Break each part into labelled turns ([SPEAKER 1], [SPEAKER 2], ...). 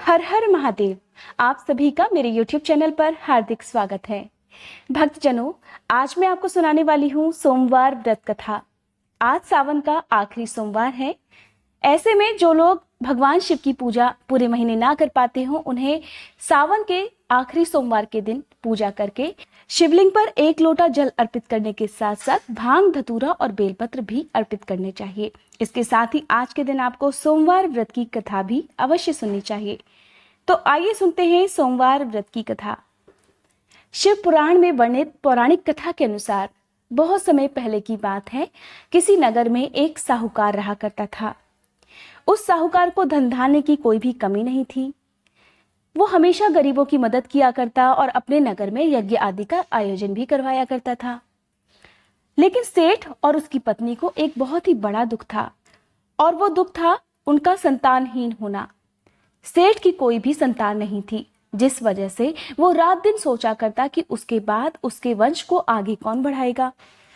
[SPEAKER 1] हर हर महादेव। आप सभी का मेरे YouTube चैनल पर हार्दिक स्वागत है। भक्तजनों, आज मैं आपको सुनाने वाली हूँ सोमवार व्रत कथा। आज सावन का आखिरी सोमवार है। ऐसे में जो लोग भगवान शिव की पूजा पूरे महीने ना कर पाते हो, उन्हें सावन के आखिरी सोमवार के दिन पूजा करके शिवलिंग पर 1 लोटा जल अर्पित करने के साथ साथ भांग, धतूरा और बेलपत्र भी अर्पित करने चाहिए। इसके साथ ही आज के दिन आपको सोमवार व्रत की कथा भी अवश्य सुननी चाहिए। तो आइए सुनते हैं सोमवार व्रत की कथा। शिव पुराण में वर्णित पौराणिक कथा के अनुसार बहुत समय पहले की बात है। किसी नगर में एक साहूकार रहा करता था। उस साहूकार को धन धान्य की कोई भी कमी नहीं थी। वो हमेशा गरीबों की मदद किया करता और अपने नगर में यज्ञ आदि का आयोजन भी करवाया करता था। लेकिन सेठ और उसकी पत्नी को एक बहुत ही बड़ा दुख था, और वो दुख था उनका संतानहीन होना। सेठ की कोई भी संतान नहीं थी, जिस वजह से वो रात दिन सोचा करता कि उसके बाद उसके वंश को आगे कौन बढ़ाएगा।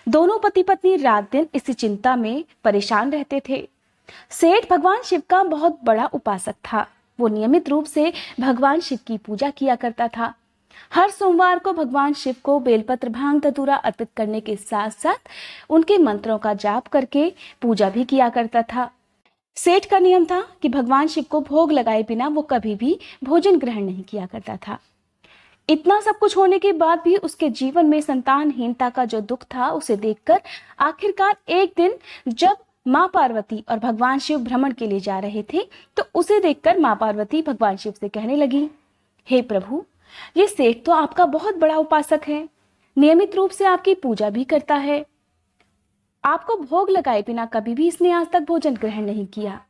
[SPEAKER 1] दोनों पति पत्नी रात दिन इसी चिंता में परेशान रहते थे। सेठ भगवान शिव का बहुत बड़ा उपासक था। वो नियमित रूप से भगवान शिव की पूजा किया करता था। हर सोमवार को भगवान शिव को बेलपत्र, भांग, धतूरा अर्पित करने के साथ साथ उनके मंत्रों का जाप करके पूजा भी किया करता था। सेठ का नियम था कि भगवान शिव को भोग लगाए बिना वो कभी भी भोजन ग्रहण नहीं किया करता था। इतना सब कुछ होने के बाद भी उसके जीवन में संतानहीनता का जो दुख था, उसे देखकर आखिरकार एक दिन जब माँ पार्वती और भगवान शिव भ्रमण के लिए जा रहे थे, तो उसे देखकर माँ पार्वती भगवान शिव से कहने लगी, हे प्रभु, ये सेठ तो आपका बहुत बड़ा उपासक है, नियमित रूप से आपकी पूजा भी करता है। आपको भोग लगाए बिना कभी भी इसने आज तक भोजन ग्रहण नहीं किया,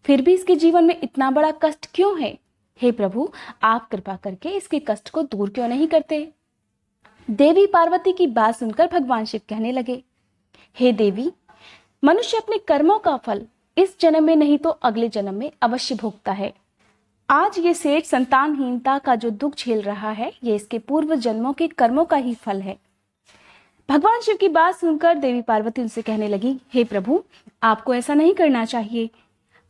[SPEAKER 1] फिर भी इसके जीवन में इतना बड़ा कष्ट क्यों है? हे प्रभु, आप कृपा करके इसके कष्ट को दूर क्यों नहीं करते? देवी पार्वती की बात सुनकर भगवान शिव कहने लगे, हे देवी, मनुष्य अपने कर्मों का फल इस जन्म में नहीं तो अगले जन्म में अवश्य भोगता है। आज ये सेठ संतानहीनता का जो दुख झेल रहा है, ये इसके पूर्व जन्मों के कर्मों का ही फल है। भगवान शिव की बात सुनकर देवी पार्वती उनसे कहने लगी, हे प्रभु, आपको ऐसा नहीं करना चाहिए,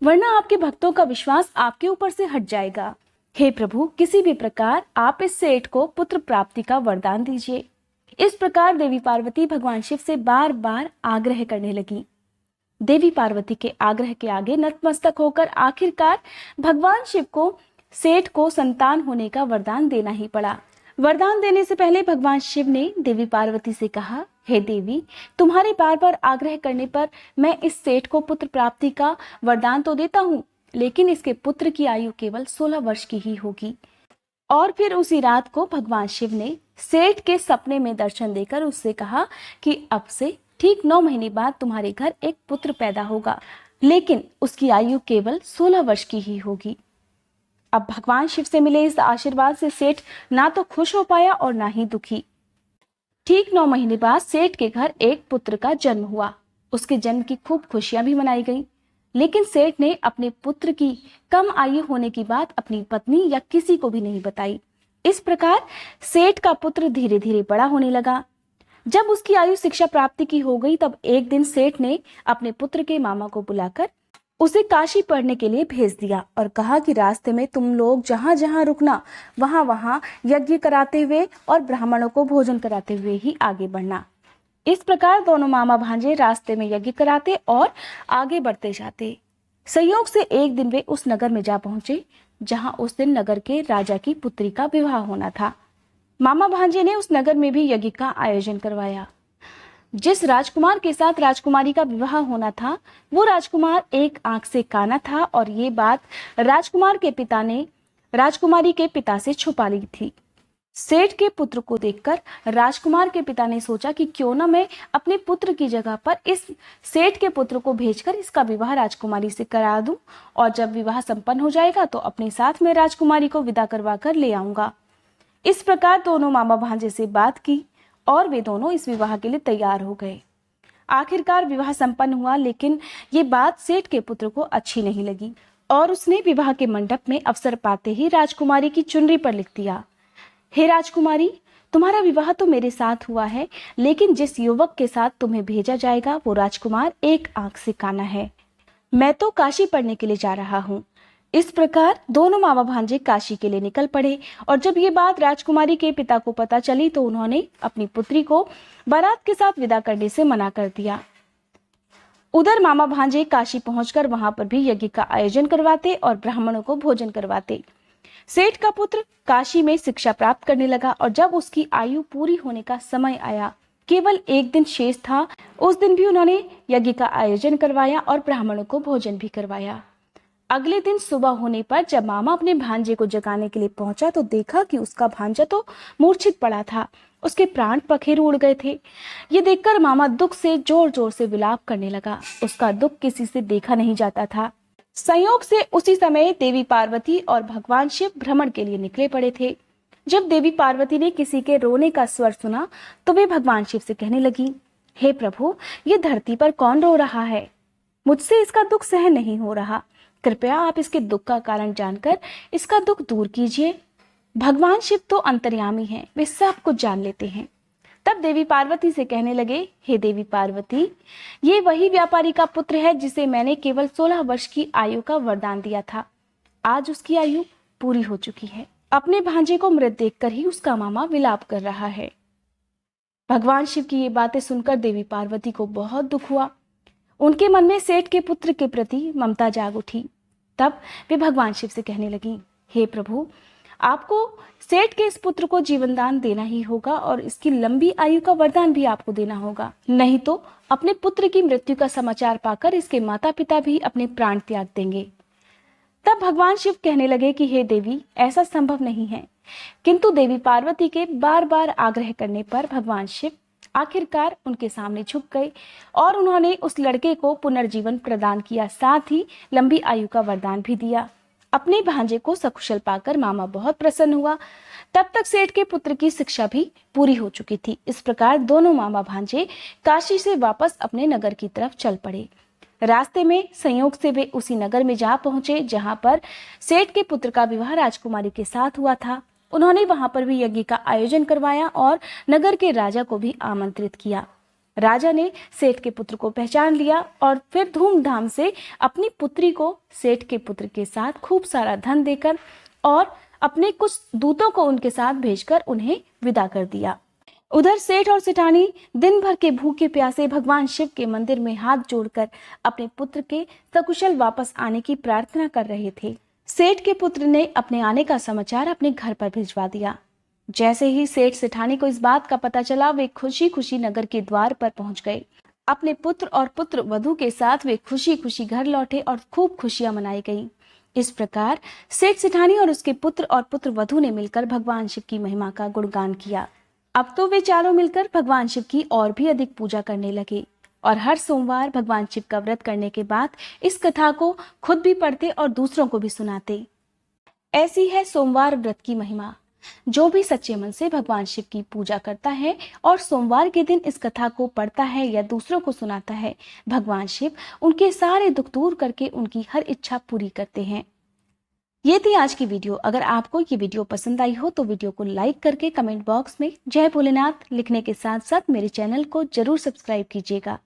[SPEAKER 1] वरना आपके भक्तों का विश्वास आपके ऊपर से हट जाएगा। हे प्रभु, किसी भी प्रकार आप इस सेठ को पुत्र प्राप्ति का वरदान दीजिए। इस प्रकार देवी पार्वती भगवान शिव से बार बार आग्रह करने लगी। देवी पार्वती के आग्रह के आगे नतमस्तक होकर आखिरकार भगवान शिव को सेठ को संतान होने का वरदान देना ही पड़ा। वरदान देने से पहले भगवान शिव ने देवी पार्वती से कहा, हे देवी, तुम्हारे बार बार आग्रह करने पर मैं इस सेठ को पुत्र प्राप्ति का वरदान तो देता हूँ, लेकिन इसके पुत्र की आयु केवल 16 वर्ष की ही होगी। और फिर उसी रात को भगवान शिव ने सेठ के सपने में दर्शन देकर उससे कहा कि अब से ठीक 9 महीने बाद तुम्हारे घर एक पुत्र पैदा होगा, लेकिन उसकी आयु केवल 16 वर्ष की ही होगी। अब भगवान शिव से मिले इस आशीर्वाद से सेठ ना तो खुश हो पाया और ना ही दुखी। ठीक 9 महीने बाद सेठ के घर एक पुत्र का जन्म हुआ। उसके जन्म की खूब खुशियां भी मनाई गई, लेकिन सेठ ने अपने पुत्र की कम आयु होने की बात अपनी पत्नी या किसी को भी नहीं बताई। इस प्रकार सेठ का पुत्र धीरे धीरे बड़ा होने लगा। जब उसकी आयु शिक्षा प्राप्ति की हो गई, तब एक दिन सेठ ने अपने पुत्र के मामा को बुलाकर उसे काशी पढ़ने के लिए भेज दिया और कहा कि रास्ते में तुम लोग जहां जहां रुकना, वहां वहां यज्ञ कराते हुए और ब्राह्मणों को भोजन कराते हुए ही आगे बढ़ना। इस प्रकार दोनों मामा भांजे रास्ते में यज्ञ कराते और आगे बढ़ते जाते। संयोग से एक दिन वे उस नगर में जा पहुंचे जहां उस दिन नगर के राजा की पुत्री का विवाह होना था। मामा भांजे ने उस नगर में भी यज्ञ का आयोजन करवाया। जिस राजकुमार के साथ राजकुमारी का विवाह होना था, वो राजकुमार एक आंख से काना था, और ये बात राजकुमार के पिता ने राजकुमारी के पिता से छुपा ली थी। सेठ के पुत्र को देखकर राजकुमार के पिता ने सोचा कि क्यों ना मैं अपने पुत्र की जगह पर इस सेठ के पुत्र को भेजकर इसका विवाह राजकुमारी से करा दूं, और जब विवाह संपन्न हो जाएगा तो अपने साथ में राजकुमारी को विदा करवा कर ले आऊंगा। इस प्रकार दोनों मामा भांजे से बात की और वे दोनों इस विवाह के लिए तैयार हो गए। आखिरकार विवाह संपन्न हुआ, लेकिन ये बात सेठ के पुत्र को अच्छी नहीं लगी और उसने विवाह के मंडप में अवसर पाते ही राजकुमारी की चुनरी पर लिख दिया, हे राजकुमारी, तुम्हारा विवाह तो मेरे साथ हुआ है, लेकिन जिस युवक के साथ तुम्हें भेजा जाएगा वो राजकुमार एक आंख से काना है। मैं तो काशी पढ़ने के लिए जा रहा हूँ। इस प्रकार दोनों मामा भांजे काशी के लिए निकल पड़े और जब ये बात राजकुमारी के पिता को पता चली तो उन्होंने अपनी पुत्री को बारात के साथ विदा करने से मना कर दिया। उधर मामा भांजे काशी पहुंचकर वहां पर भी यज्ञ का आयोजन करवाते और ब्राह्मणों को भोजन करवाते। सेठ का पुत्र काशी में शिक्षा प्राप्त करने लगा और जब उसकी आयु पूरी होने का समय आया, केवल एक दिन शेष था, उस दिन भी उन्होंने यज्ञ का आयोजन करवाया और ब्राह्मणों को भोजन भी करवाया। अगले दिन सुबह होने पर जब मामा अपने भांजे को जगाने के लिए पहुंचा तो देखा कि उसका भांजा तो मूर्छित पड़ा था, उसके प्राण पखेरु उड़ गए थे। ये देखकर मामा दुख से जोर जोर से विलाप करने लगा। उसका दुख किसी से देखा नहीं जाता था। संयोग से उसी समय देवी पार्वती और भगवान शिव भ्रमण के लिए निकले पड़े थे। जब देवी पार्वती ने किसी के रोने का स्वर सुना तो वे भगवान शिव से कहने लगी, हे प्रभु, ये धरती पर कौन रो रहा है? मुझसे इसका दुख सहन नहीं हो रहा। कृपया आप इसके दुख का कारण जानकर इसका दुख दूर कीजिए। भगवान शिव तो अंतर्यामी हैं, वे सब कुछ जान लेते हैं। तब देवी पार्वती से कहने लगे, हे देवी पार्वती, ये वही व्यापारी का पुत्र है जिसे मैंने केवल 16 वर्ष की आयु का वरदान दिया था। आज उसकी आयु पूरी हो चुकी है। अपने भांजे को मृत देखकर ही उसका मामा विलाप कर रहा है। भगवान शिव की ये बातें सुनकर देवी पार्वती को बहुत दुख हुआ। उनके मन में सेठ के पुत्र के प्रति ममता जाग उठी। तब वे भगवान शिव से कहने लगी, हे प्रभु, आपको सेठ के इस पुत्र को जीवन दान देना ही होगा और इसकी लंबी आयु का वरदान भी आपको देना होगा, नहीं तो अपने पुत्र की मृत्यु का समाचार पाकर इसके माता पिता भी अपने प्राण त्याग देंगे। तब भगवान शिव कहने लगे कि हे देवी, ऐसा संभव नहीं है। किंतु देवी पार्वती के बार बार आग्रह करने पर भगवान शिव आखिरकार उनके सामने झुक गए और उन्होंने उस लड़के को पुनर्जीवन प्रदान किया, साथ ही लंबी आयु का वरदान भी दिया। अपने भांजे को सकुशल पाकर मामा बहुत प्रसन्न हुआ। तब तक सेठ के पुत्र की शिक्षा भी पूरी हो चुकी थी। इस प्रकार दोनों मामा भांजे काशी से वापस अपने नगर की तरफ चल पड़े। रास्ते में संयोग से वे उसी नगर में जा पहुंचे जहां पर सेठ के पुत्र का विवाह राजकुमारी के साथ हुआ था। उन्होंने वहां पर भी यज्ञ का आयोजन करवाया और नगर के राजा को भी आमंत्रित किया। राजा ने सेठ के पुत्र को पहचान लिया और फिर धूमधाम से अपनी पुत्री को सेठ के पुत्र के साथ खूब सारा धन देकर और अपने कुछ दूतों को उनके साथ भेजकर उन्हें विदा कर दिया। उधर सेठ और सेठानी दिन भर के भूखे प्यासे भगवान शिव के मंदिर में हाथ जोड़कर अपने पुत्र के सकुशल वापस आने की प्रार्थना कर रहे थे। सेठ के पुत्र ने अपने आने का समाचार अपने घर पर भिजवा दिया। जैसे ही सेठ सेठानी को इस बात का पता चला, वे खुशी खुशी नगर के द्वार पर पहुंच गए। अपने पुत्र और पुत्र वधू के साथ वे खुशी खुशी घर लौटे और खूब खुशियां मनाई गईं। इस प्रकार सेठ सेठानी और उसके पुत्र और पुत्र वधू ने मिलकर भगवान शिव की महिमा का गुणगान किया। अब तो वे चारों मिलकर भगवान शिव की और भी अधिक पूजा करने लगे और हर सोमवार भगवान शिव का व्रत करने के बाद इस कथा को खुद भी पढ़ते और दूसरों को भी सुनाते। ऐसी है सोमवार व्रत की महिमा। जो भी सच्चे मन से भगवान शिव की पूजा करता है और सोमवार के दिन इस कथा को पढ़ता है या दूसरों को सुनाता है, भगवान शिव उनके सारे दुख दूर करके उनकी हर इच्छा पूरी करते हैं। ये थी आज की वीडियो। अगर आपको ये वीडियो पसंद आई हो तो वीडियो को लाइक करके कमेंट बॉक्स में जय भोलेनाथ लिखने के साथ साथ मेरे चैनल को जरूर सब्सक्राइब कीजिएगा।